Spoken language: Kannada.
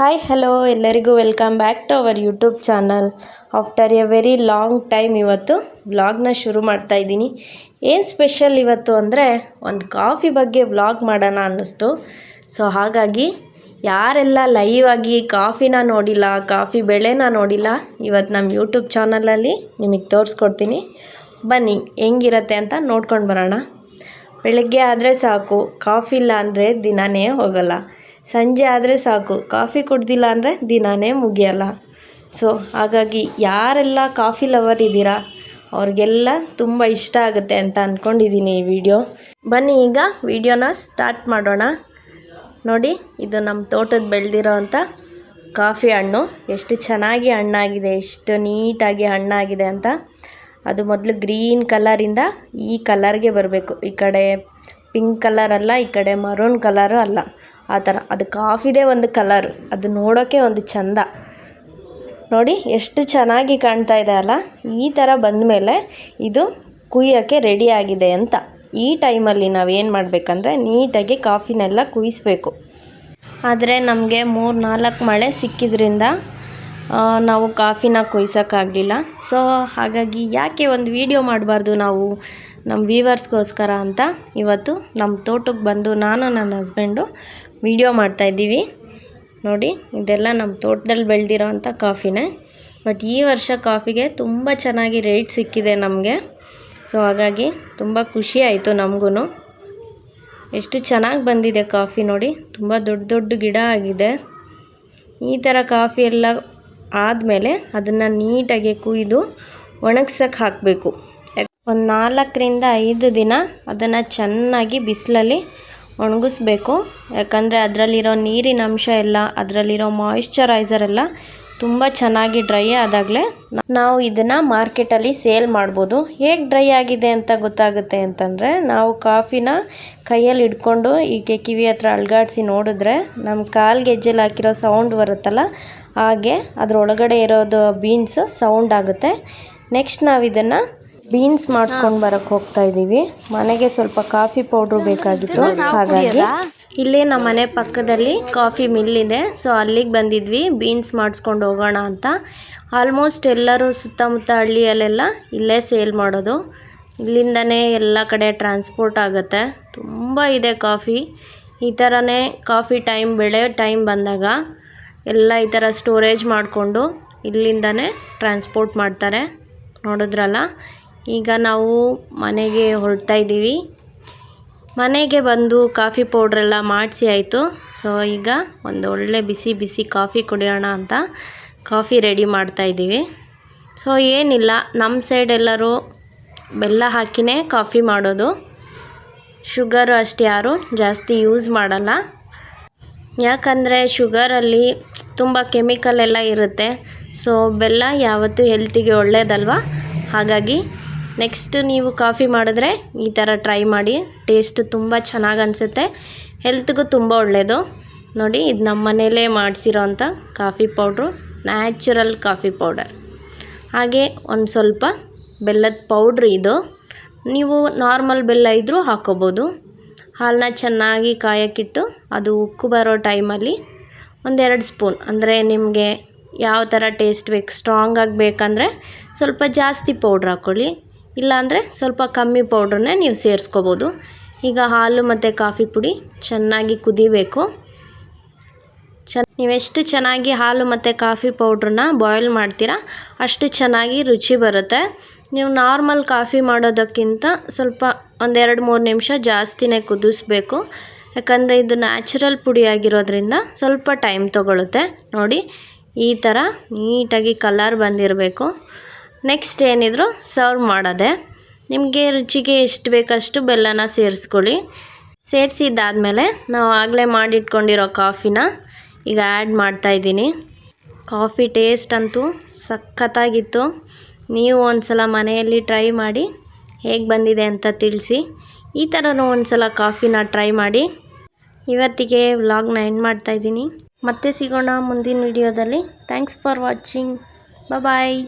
ಹಾಯ್ ಹಲೋ ಎಲ್ಲರಿಗೂ welcome back to our YouTube channel. After a very long time ಇವತ್ತು ವ್ಲಾಗ್ನ ಶುರು ಮಾಡ್ತಾ ಇದ್ದೀನಿ. ಏನು ಸ್ಪೆಷಲ್ ಇವತ್ತು ಅಂದರೆ ಒಂದು ಕಾಫಿ ಬಗ್ಗೆ ವ್ಲಾಗ್ ಮಾಡೋಣ ಅನ್ನಿಸ್ತು. ಸೊ ಹಾಗಾಗಿ ಯಾರೆಲ್ಲ ಲೈವ್ ಆಗಿ ಕಾಫಿನ ನೋಡಿಲ್ಲ, ಕಾಫಿ ಬೆಳೆನ ನೋಡಿಲ್ಲ, ಇವತ್ತು ನಮ್ಮ ಯೂಟ್ಯೂಬ್ ಚಾನಲಲ್ಲಿ ನಿಮಗೆ ತೋರಿಸ್ಕೊಡ್ತೀನಿ. ಬನ್ನಿ ಹೆಂಗಿರತ್ತೆ ಅಂತ ನೋಡ್ಕೊಂಡು ಬರೋಣ. ಬೆಳಗ್ಗೆ ಆದರೆ ಸಾಕು, ಕಾಫಿ ಇಲ್ಲ ಅಂದರೆ ದಿನವೇ ಹೋಗಲ್ಲ. ಸಂಜೆ ಆದರೆ ಸಾಕು, ಕಾಫಿ ಕುಡ್ದಿಲ್ಲ ಅಂದರೆ ದಿನವೇ ಮುಗಿಯಲ್ಲ. ಸೊ ಹಾಗಾಗಿ ಯಾರೆಲ್ಲ ಕಾಫಿ ಲವರ್ ಇದ್ದೀರಾ ಅವ್ರಿಗೆಲ್ಲ ತುಂಬ ಇಷ್ಟ ಆಗುತ್ತೆ ಅಂತ ಅಂದ್ಕೊಂಡಿದ್ದೀನಿ ಈ ವಿಡಿಯೋ. ಬನ್ನಿ ಈಗ ವಿಡಿಯೋನ ಸ್ಟಾರ್ಟ್ ಮಾಡೋಣ. ನೋಡಿ, ಇದು ನಮ್ಮ ತೋಟದ ಬೆಳೆದಿರೋ ಅಂಥ ಕಾಫಿ ಹಣ್ಣು. ಎಷ್ಟು ಚೆನ್ನಾಗಿ ಹಣ್ಣಾಗಿದೆ, ಎಷ್ಟು ನೀಟಾಗಿ ಹಣ್ಣಾಗಿದೆ ಅಂತ. ಅದು ಮೊದಲು ಗ್ರೀನ್ ಕಲರಿಂದ ಈ ಕಲರ್ಗೆ ಬರಬೇಕು. ಈ ಕಡೆ ಪಿಂಕ್ ಕಲರ್ ಅಲ್ಲ, ಈ ಕಡೆ ಮರೂನ್ ಕಲರು ಅಲ್ಲ, ಆ ಥರ. ಅದು ಕಾಫಿದೇ ಒಂದು ಕಲರ್, ಅದು ನೋಡೋಕ್ಕೆ ಒಂದು ಚಂದ. ನೋಡಿ ಎಷ್ಟು ಚೆನ್ನಾಗಿ ಕಾಣ್ತಾ ಇದೆ ಅಲ್ಲ. ಈ ಥರ ಬಂದಮೇಲೆ ಇದು ಕುಯ್ಯೋಕ್ಕೆ ರೆಡಿ ಆಗಿದೆ ಅಂತ. ಈ ಟೈಮಲ್ಲಿ ನಾವೇನು ಮಾಡಬೇಕಂದ್ರೆ ನೀಟಾಗಿ ಕಾಫಿನೆಲ್ಲ ಕುಯಿಸ್ಬೇಕು. ಆದರೆ ನಮಗೆ 3-4 ಮಳೆ ಸಿಕ್ಕಿದ್ರಿಂದ ನಾವು ಕಾಫಿನ ಕುಯ್ಸೋಕ್ಕಾಗಲಿಲ್ಲ. ಸೊ ಹಾಗಾಗಿ ಯಾಕೆ ಒಂದು ವಿಡಿಯೋ ಮಾಡಬಾರ್ದು ನಾವು ನಮ್ಮ ವ್ಯೂವರ್ಸ್ಗೋಸ್ಕರ ಅಂತ ಇವತ್ತು ನಮ್ಮ ತೋಟಕ್ಕೆ ಬಂದು ನಾನು ನನ್ನ ಹಸ್ಬೆಂಡು ವಿಡಿಯೋ ಮಾಡ್ತಾಯಿದ್ದೀವಿ. ನೋಡಿ, ಇದೆಲ್ಲ ನಮ್ಮ ತೋಟದಲ್ಲಿ ಬೆಳೆದಿರೋ ಅಂಥ ಕಾಫಿನೇ. ಬಟ್ ಈ ವರ್ಷ ಕಾಫಿಗೆ ತುಂಬ ಚೆನ್ನಾಗಿ ರೇಟ್ ಸಿಕ್ಕಿದೆ ನಮಗೆ. ಸೊ ಹಾಗಾಗಿ ತುಂಬ ಖುಷಿ ಆಯಿತು ನಮಗೂ. ಎಷ್ಟು ಚೆನ್ನಾಗಿ ಬಂದಿದೆ ಕಾಫಿ ನೋಡಿ, ತುಂಬ ದೊಡ್ಡ ದೊಡ್ಡ ಗಿಡ ಆಗಿದೆ. ಈ ಥರ ಕಾಫಿ ಎಲ್ಲ ಆದಮೇಲೆ ಅದನ್ನು ನೀಟಾಗಿ ಕುಯ್ದು ಒಣಗ್ಸೋಕ್ಕೆ ಹಾಕಬೇಕು. ಒಂದು 4-5 ದಿನ ಅದನ್ನು ಚೆನ್ನಾಗಿ ಬಿಸಿಲಲ್ಲಿ ಒಣಗಿಸ್ಬೇಕು. ಯಾಕಂದರೆ ಅದರಲ್ಲಿರೋ ನೀರಿನ ಅಂಶ ಎಲ್ಲ, ಅದರಲ್ಲಿರೋ ಮಾಯಿಶ್ಚರೈಸರ್ ಎಲ್ಲ ತುಂಬ ಚೆನ್ನಾಗಿ ಡ್ರೈ ಆದಾಗಲೇ ನಾವು ಇದನ್ನು ಮಾರ್ಕೆಟಲ್ಲಿ ಸೇಲ್ ಮಾಡ್ಬೋದು. ಹೇಗೆ ಡ್ರೈ ಆಗಿದೆ ಅಂತ ಗೊತ್ತಾಗುತ್ತೆ ಅಂತಂದರೆ, ನಾವು ಕಾಫಿನ ಕೈಯಲ್ಲಿ ಹಿಡ್ಕೊಂಡು ಹೀಗೆ ಕಿವಿ ಹತ್ರ ಅಲ್ಗಾಡಿಸಿ ನೋಡಿದ್ರೆ ನಮ್ಮ ಕಾಲು ಗೆಜ್ಜೆಲಿ ಹಾಕಿರೋ ಸೌಂಡ್ ಬರುತ್ತಲ್ಲ, ಹಾಗೆ ಅದರೊಳಗಡೆ ಇರೋದು ಬೀನ್ಸು ಸೌಂಡ್ ಆಗುತ್ತೆ. ನೆಕ್ಸ್ಟ್ ನಾವು ಇದನ್ನು ಬೀನ್ಸ್ ಮಾಡಿಸ್ಕೊಂಡು ಬರೋಕ್ಕೆ ಹೋಗ್ತಾ ಇದ್ದೀವಿ. ಮನೆಗೆ ಸ್ವಲ್ಪ ಕಾಫಿ ಪೌಡ್ರು ಬೇಕಾಗಿತ್ತು. ಹಾಗಾಗಿ ಇಲ್ಲೇ ನಮ್ಮ ಮನೆ ಪಕ್ಕದಲ್ಲಿ ಕಾಫಿ ಮಿಲ್ ಇದೆ. ಸೊ ಅಲ್ಲಿಗೆ ಬಂದಿದ್ವಿ ಬೀನ್ಸ್ ಮಾಡಿಸ್ಕೊಂಡು ಹೋಗೋಣ ಅಂತ. ಆಲ್ಮೋಸ್ಟ್ ಎಲ್ಲರೂ ಸುತ್ತಮುತ್ತ ಹಳ್ಳಿಯಲ್ಲೆಲ್ಲ ಇಲ್ಲೇ ಸೇಲ್ ಮಾಡೋದು. ಇಲ್ಲಿಂದನೇ ಎಲ್ಲ ಕಡೆ ಟ್ರಾನ್ಸ್ಪೋರ್ಟ್ ಆಗುತ್ತೆ. ತುಂಬ ಇದೆ ಕಾಫಿ. ಈ ಥರನೇ ಕಾಫಿ ಟೈಮ್, ಬೆಳೆ ಟೈಮ್ ಬಂದಾಗ ಎಲ್ಲ ಈ ಥರ ಸ್ಟೋರೇಜ್ ಮಾಡಿಕೊಂಡು ಇಲ್ಲಿಂದನೇ ಟ್ರಾನ್ಸ್ಪೋರ್ಟ್ ಮಾಡ್ತಾರೆ. ನೋಡಿದ್ರಲ್ಲ, ಈಗ ನಾವು ಮನೆಗೆ ಹೊರಡ್ತಾ ಇದ್ದೀವಿ. ಮನೆಗೆ ಬಂದು ಕಾಫಿ ಪೌಡ್ರೆಲ್ಲ ಮಾಡಿಸಿ ಆಯಿತು. ಸೊ ಈಗ ಒಂದು ಒಳ್ಳೆ ಬಿಸಿ ಬಿಸಿ ಕಾಫಿ ಕುಡಿಯೋಣ ಅಂತ ಕಾಫಿ ರೆಡಿ ಮಾಡ್ತಾಯಿದ್ದೀವಿ. ಸೊ ಏನಿಲ್ಲ, ನಮ್ಮ ಸೈಡ್ ಎಲ್ಲರೂ ಬೆಲ್ಲ ಹಾಕಿನೇ ಕಾಫಿ ಮಾಡೋದು. ಶುಗರು ಅಷ್ಟು ಯಾರು ಜಾಸ್ತಿ ಯೂಸ್ ಮಾಡಲ್ಲ. ಯಾಕಂದರೆ ಶುಗರಲ್ಲಿ ತುಂಬ ಕೆಮಿಕಲ್ ಎಲ್ಲ ಇರುತ್ತೆ. ಸೊ ಬೆಲ್ಲ ಯಾವತ್ತೂ ಹೆಲ್ತಿಗೆ ಒಳ್ಳೆಯದಲ್ವ. ಹಾಗಾಗಿ ನೆಕ್ಸ್ಟ್ ನೀವು ಕಾಫಿ ಮಾಡಿದ್ರೆ ಈ ಥರ ಟ್ರೈ ಮಾಡಿ. ಟೇಸ್ಟ್ ತುಂಬ ಚೆನ್ನಾಗಿ ಅನಿಸುತ್ತೆ, ಹೆಲ್ತ್ಗೂ ತುಂಬ ಒಳ್ಳೆಯದು. ನೋಡಿ, ಇದು ನಮ್ಮ ಮನೆಯಲ್ಲೇ ಮಾಡಿಸಿರೋ ಅಂಥ coffee powder, natural coffee powder. ಹಾಗೆ ಒಂದು ಸ್ವಲ್ಪ ಬೆಲ್ಲದ ಪೌಡ್ರ್. ಇದು ನೀವು ನಾರ್ಮಲ್ ಬೆಲ್ಲ ಇದ್ದರೂ ಹಾಕ್ಕೋಬೋದು. ಹಾಲನ್ನ ಚೆನ್ನಾಗಿ ಕಾಯಕ್ಕಿಟ್ಟು ಅದು ಉಕ್ಕು ಬರೋ ಟೈಮಲ್ಲಿ 1-2 ಸ್ಪೂನ್, ಅಂದರೆ ನಿಮಗೆ ಯಾವ ಥರ ಟೇಸ್ಟ್ ಬೇಕು, ಸ್ಟ್ರಾಂಗಾಗಿ ಬೇಕಂದರೆ ಸ್ವಲ್ಪ ಜಾಸ್ತಿ ಪೌಡ್ರ್ ಹಾಕ್ಕೊಳ್ಳಿ, ಇಲ್ಲಾಂದರೆ ಸ್ವಲ್ಪ ಕಮ್ಮಿ ಪೌಡ್ರನ್ನೇ ನೀವು ಸೇರಿಸ್ಕೋಬೋದು. ಈಗ ಹಾಲು ಮತ್ತು ಕಾಫಿ ಪುಡಿ ಚೆನ್ನಾಗಿ ಕುದಿಬೇಕು. ನೀವೆಷ್ಟು ಚೆನ್ನಾಗಿ ಹಾಲು ಮತ್ತು ಕಾಫಿ ಪೌಡ್ರನ್ನ ಬಾಯ್ಲ್ ಮಾಡ್ತೀರಾ ಅಷ್ಟು ಚೆನ್ನಾಗಿ ರುಚಿ ಬರುತ್ತೆ. ನೀವು ನಾರ್ಮಲ್ ಕಾಫಿ ಮಾಡೋದಕ್ಕಿಂತ ಸ್ವಲ್ಪ 1-2-3 ನಿಮಿಷ ಜಾಸ್ತಿನೇ ಕುದಿಸ್ಬೇಕು. ಯಾಕಂದರೆ ಇದು ನ್ಯಾಚುರಲ್ ಪುಡಿ ಆಗಿರೋದ್ರಿಂದ ಸ್ವಲ್ಪ ಟೈಮ್ ತೊಗೊಳುತ್ತೆ. ನೋಡಿ, ಈ ಥರ ನೀಟಾಗಿ ಕಲರ್ ಬಂದಿರಬೇಕು. ನೆಕ್ಸ್ಟ್ ಏನಿದ್ರು ಸರ್ವ್ ಮಾಡೋದೆ. ನಿಮಗೆ ರುಚಿಗೆ ಎಷ್ಟು ಬೇಕಷ್ಟು ಬೆಲ್ಲನ ಸೇರಿಸ್ಕೊಳ್ಳಿ. ಸೇರಿಸಿದ್ದಾದಮೇಲೆ ನಾವು ಆಗಲೇ ಮಾಡಿಟ್ಕೊಂಡಿರೋ ಕಾಫಿನ ಈಗ ಆ್ಯಡ್ ಮಾಡ್ತಾಯಿದ್ದೀನಿ. ಕಾಫಿ ಟೇಸ್ಟ್ ಅಂತೂ ಸಖತ್ತಾಗಿತ್ತು. ನೀವು ಒಂದು ಸಲ ಮನೆಯಲ್ಲಿ ಟ್ರೈ ಮಾಡಿ ಹೇಗೆ ಬಂದಿದೆ ಅಂತ ತಿಳಿಸಿ. ಈ ಥರನೂ ಒಂದು ಸಲ ಕಾಫಿನ ಟ್ರೈ ಮಾಡಿ. ಇವತ್ತಿಗೆ ವ್ಲಾಗ್ನ ಎಂಡ್ ಮಾಡ್ತಾಯಿದ್ದೀನಿ. ಮತ್ತೆ ಸಿಗೋಣ ಮುಂದಿನ ವಿಡಿಯೋದಲ್ಲಿ. Thanks for watching. ಬಾಯ್.